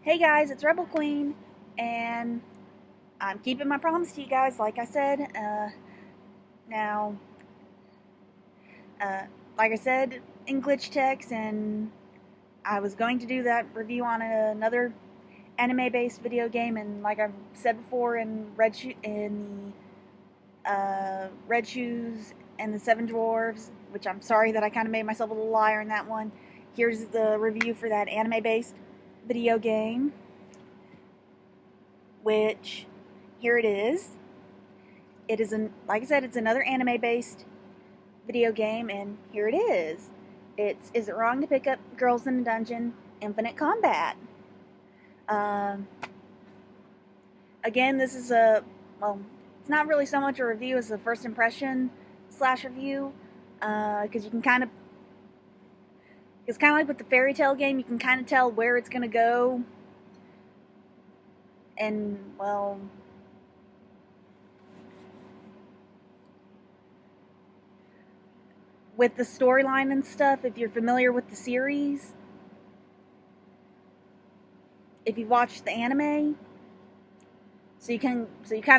Hey guys, it's RebelQueen, and I'm keeping my promise to you guys, like I said. Now, uh, like I said in Glitch Text, and I was going to do that review on another anime-based video game, and like I've said before in Red Shoes and the Seven Dwarves, which I'm sorry that I kind of made myself a little liar in that one. Here's the review for that anime-based video game, which here it is. It is like I said, it's another anime-based video game, and here it is. It's Is It Wrong to Pick Up Girls in a Dungeon? Infinite Combat. Um, Again, this is it's not really so much a review as a first impression slash review, because you can it's kind of like with the fairy tale game, you can kind of tell where it's going to go, and with the storyline and stuff, if you're familiar with the series, if you watched the anime, so you kind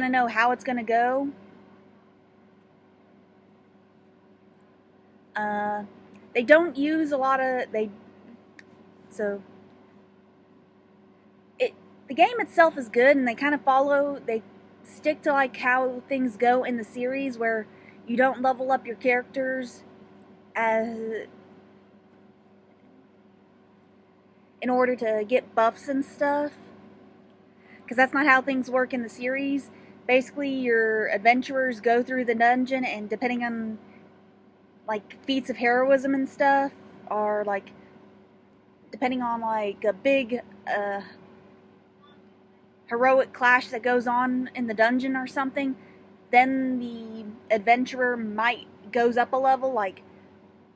of know how it's gonna go. They don't use a lot of so it the game itself is good, and they stick to like how things go in the series, where you don't level up your characters as in order to get buffs and stuff, because that's not how things work in the series. Basically, your adventurers go through the dungeon, and depending on like feats of heroism and stuff, or like depending on like a big heroic clash that goes on in the dungeon or something, then the adventurer might goes up a level. Like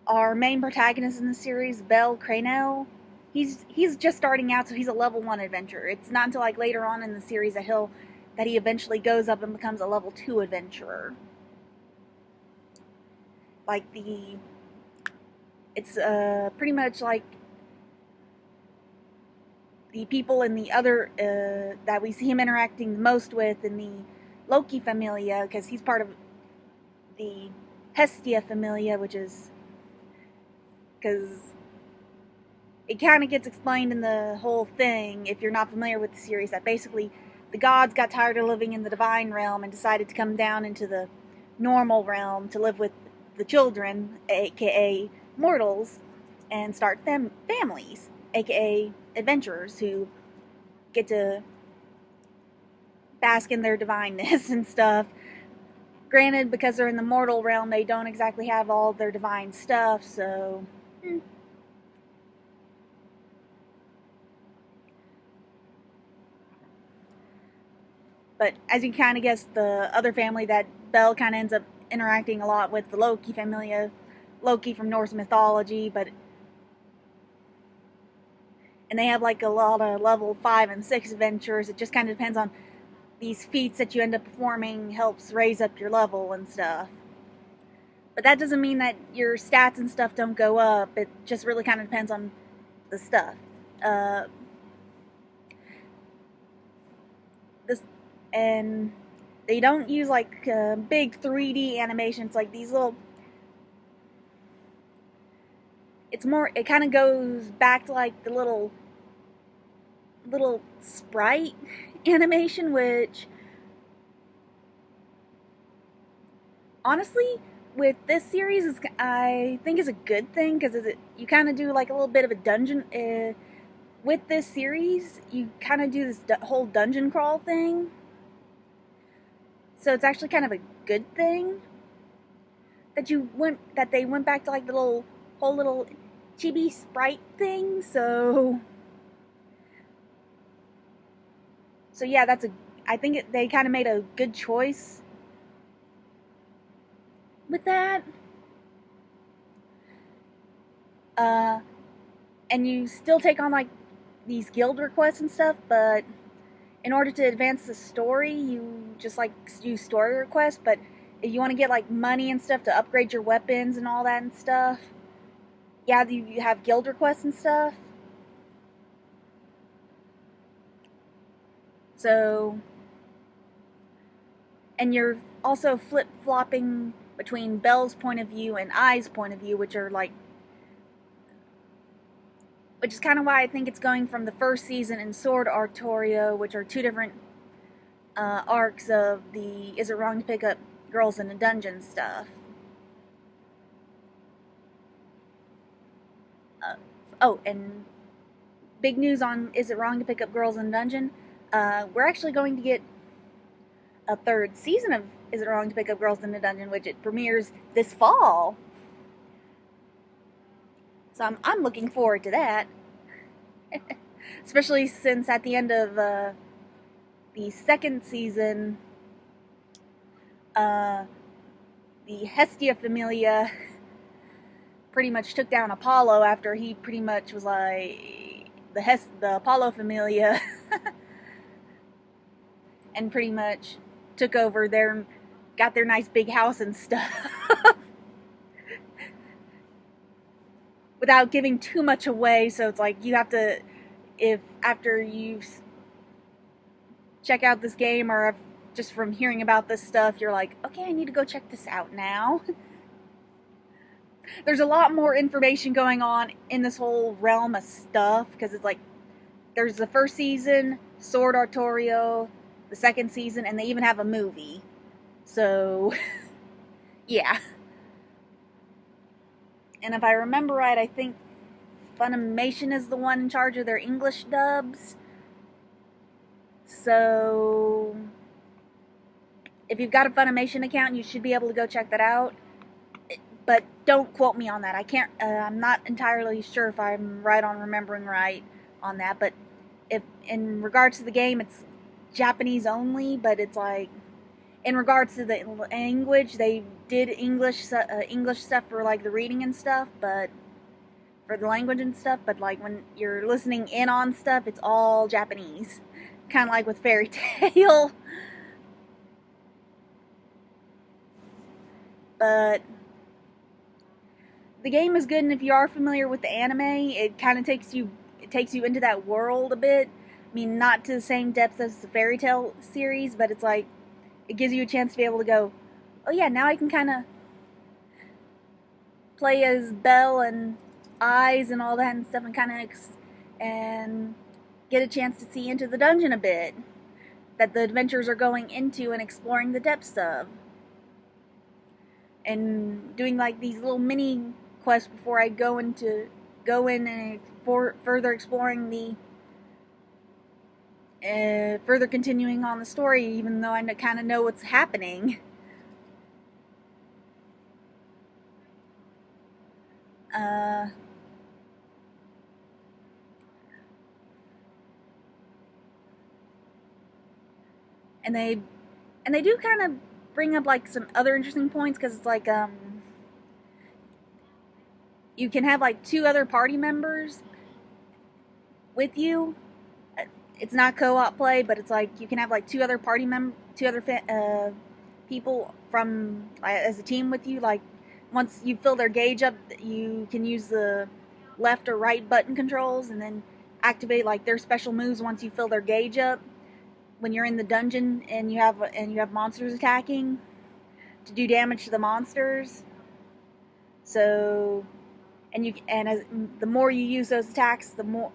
our main protagonist in the series, Bell Cranell, he's just starting out, so he's a level 1 adventurer. It's not until like later on in the series that he eventually goes up and becomes a level 2 adventurer. Like it's pretty much like the people in the other that we see him interacting the most with in the Loki Familia, because he's part of the Hestia Familia, which is because it kind of gets explained in the whole thing, if you're not familiar with the series, that basically the gods got tired of living in the divine realm and decided to come down into the normal realm to live with the children, aka mortals, and start families, aka adventurers, who get to bask in their divineness and stuff. Granted, because they're in the mortal realm, they don't exactly have all their divine stuff, so But as you kind of guess, the other family that Belle kind of ends up interacting a lot with, the Loki Familia, Loki from Norse mythology, and they have like a lot of level 5 and 6 adventures. It just kind of depends on these feats that you end up performing, helps raise up your level and stuff. But that doesn't mean that your stats and stuff don't go up. It just really kind of depends on the stuff. And they don't use like big 3D animations, like these little. It kind of goes back to like the little sprite animation, which honestly, with this series, I think is a good thing, because you kind of do like a little bit of a dungeon. With this series, you kind of do this whole dungeon crawl thing. So it's actually kind of a good thing that they went back to like the whole little chibi sprite thing. So yeah, I think they kind of made a good choice with that. And you still take on like these guild requests and stuff, but in order to advance the story, you just like use story requests. But if you want to get like money and stuff to upgrade your weapons and all that and stuff, yeah, you have guild requests and stuff. So, and you're also flip-flopping between Belle's point of view and I's point of view, which is kind of why I think it's going from the first season in Sword Artorio, which are two different arcs of the Is It Wrong to Pick Up Girls in a Dungeon stuff. Oh, and big news on Is It Wrong to Pick Up Girls in a Dungeon? We're actually going to get a third season of Is It Wrong to Pick Up Girls in a Dungeon, which it premieres this fall. So I'm looking forward to that. Especially since at the end of the second season, the Hestia Familia pretty much took down Apollo after he pretty much was like the Apollo Familia and pretty much took over got their nice big house and stuff without giving too much away. So it's like you have to, if after you check out this game or if just from hearing about this stuff you're like, okay, I need to go check this out now. There's a lot more information going on in this whole realm of stuff, because it's like there's the first season, Sword Artorio, the second season, and they even have a movie. So, yeah. And if I remember right, I think Funimation is the one in charge of their English dubs. So, if you've got a Funimation account, you should be able to go check that out. But don't quote me on that. I'm not entirely sure if I'm right on remembering right on that. But if in regards to the game, it's Japanese only. But it's like, in regards to the language, they did English stuff for like the reading and stuff, but for the language and stuff. But like when you're listening in on stuff, it's all Japanese. Kind of like with Fairy Tail. But the game is good, and if you are familiar with the anime, it kind of takes you into that world a bit. I mean, not to the same depth as the Fairy Tail series, but it's like it gives you a chance to be able to go, oh yeah, now I can kind of play as Belle and Eyes and all that and stuff, and kind of and get a chance to see into the dungeon a bit that the adventurers are going into and exploring the depths of, and doing like these little mini quests before I go in and further exploring the further continuing on the story, even though I kind of know what's happening. And they do kind of bring up like some other interesting points, because it's like you can have like two other party members with you. It's not co-op play, but it's like you can have like two other people from as a team with you. Like once you fill their gauge up, you can use the left or right button controls and then activate like their special moves once you fill their gauge up. When you're in the dungeon and you have monsters attacking to do damage to the monsters. So, as the more you use those attacks, the more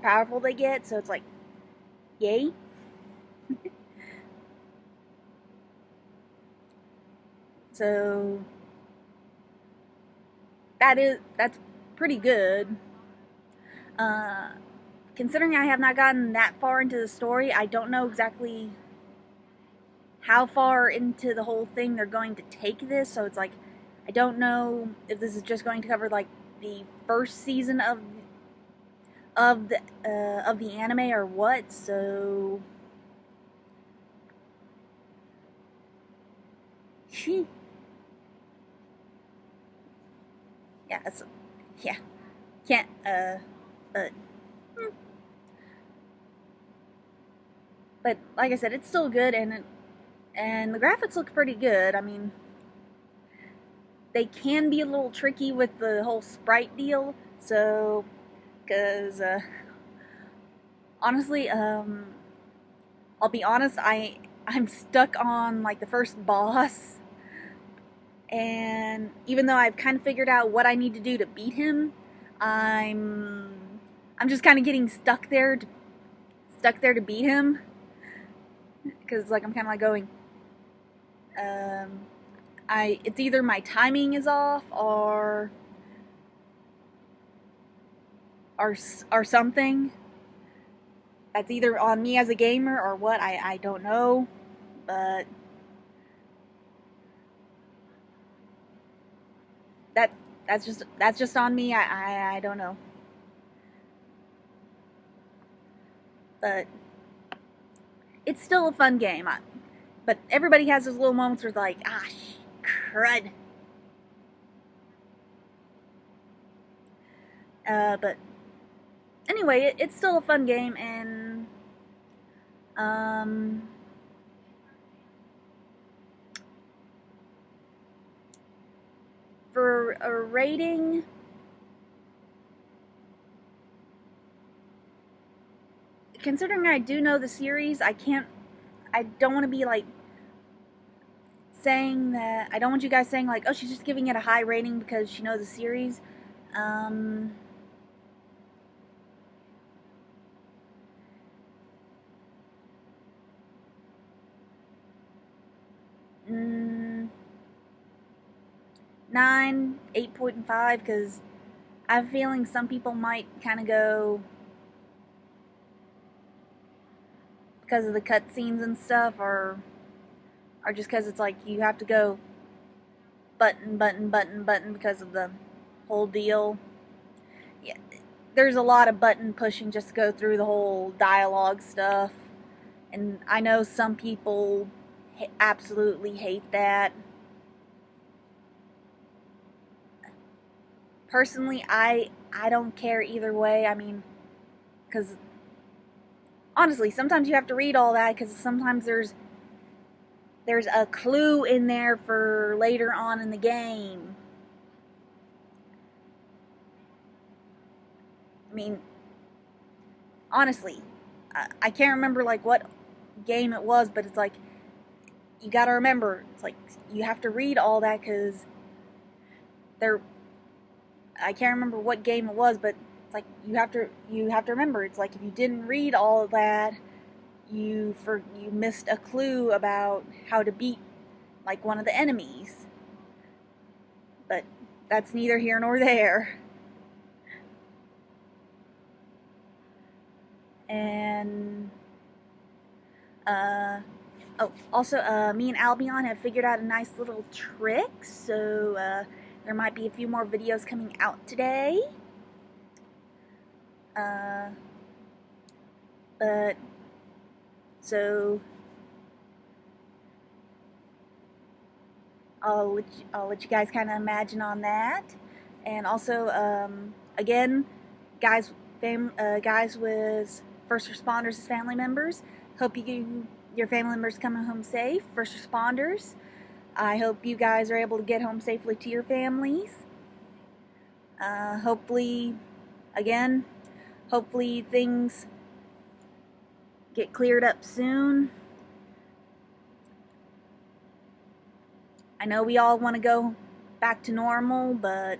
powerful they get. So it's like, yay. So that's pretty good. Considering I have not gotten that far into the story, I don't know exactly how far into the whole thing they're going to take this. So it's like, I don't know if this is just going to cover like the first season of the anime or what. So yeah, can't but like I said, it's still good, and the graphics look pretty good. I mean, they can be a little tricky with the whole sprite deal, so, because honestly, I'll be honest, I'm stuck on like the first boss, and even though I've kind of figured out what I need to do to beat him, I'm I'm just kind of getting stuck there to beat him, because like I'm kind of like going, it's either my timing is off or something. That's either on me as a gamer or what. I don't know, but that that's just on me. I don't know, but it's still a fun game. But everybody has those little moments where they're like, ah, crud. But anyway, it's still a fun game, and um, for a rating, considering I do know the series, I don't want to be like saying that. I don't want you guys saying like, oh, she's just giving it a high rating because she knows the series. Um, 9, 8.5, because I have a feeling some people might kind of go, because of the cutscenes and stuff, or just because it's like you have to go button, button, button, button because of the whole deal. Yeah, there's a lot of button pushing just to go through the whole dialogue stuff, and I know some people absolutely hate that. Personally, I don't care either way. I mean, because honestly, sometimes you have to read all that because sometimes there's a clue in there for later on in the game. I mean, honestly, I can't remember like what game it was, but it's like you gotta remember, it's like you have to read all that because there. I can't remember what game it was, but it's like you have to remember. It's like if you didn't read all of that, you missed a clue about how to beat like one of the enemies. But that's neither here nor there. And also, me and Albion have figured out a nice little trick, so there might be a few more videos coming out today. But so I'll let you guys kind of imagine on that. And also, again, guys with first responders as family members, hope your family members coming home safe. First responders, I hope you guys are able to get home safely to your families. Hopefully things get cleared up soon. I know we all want to go back to normal, but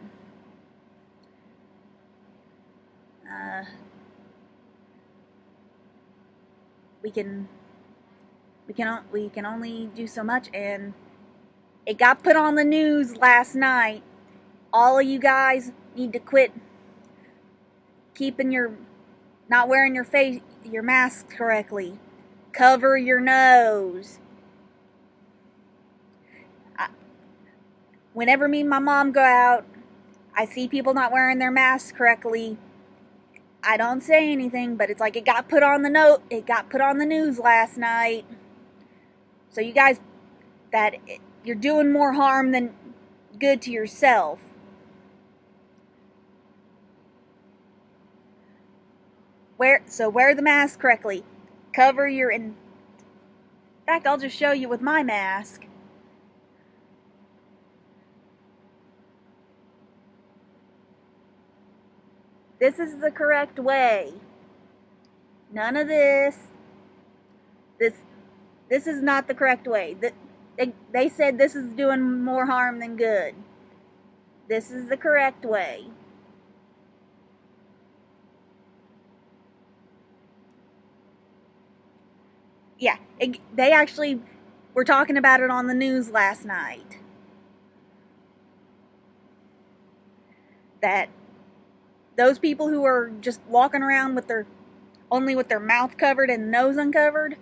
we can only do so much, and it got put on the news last night. All of you guys need to quit not wearing your mask correctly. Cover your nose. Whenever me and my mom go out, I see people not wearing their masks correctly. I don't say anything, but it's like it got put on the news last night. So you guys, you're doing more harm than good to yourself. Wear the mask correctly. Cover your in fact, I'll just show you with my mask. This is the correct way. None of this. This this is not the correct way. They said this is doing more harm than good. This is the correct way. Yeah, they actually were talking about it on the news last night. That those people who are just walking around with their only with their mouth covered and nose uncovered,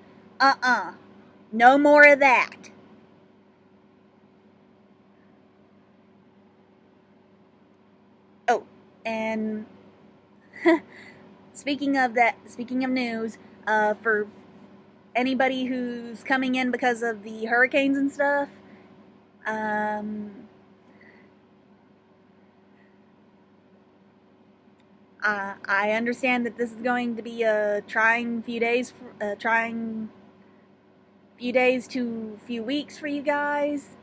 no more of that. Oh, and speaking of news, for anybody who's coming in because of the hurricanes and stuff, I understand that this is going to be a trying few days, to few weeks for you guys.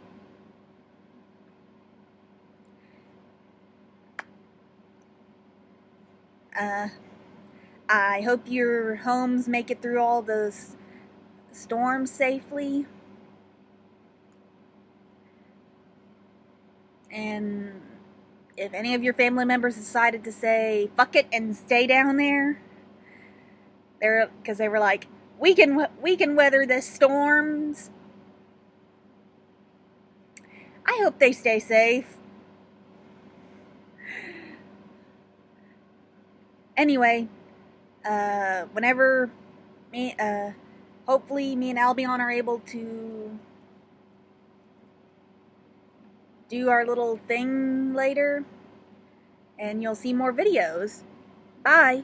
I hope your homes make it through all the storms safely. And if any of your family members decided to say fuck it and stay down there, because they were like, we can weather this storms. I hope they stay safe. Anyway, whenever hopefully me and Albion are able to do our little thing later, and you'll see more videos. Bye.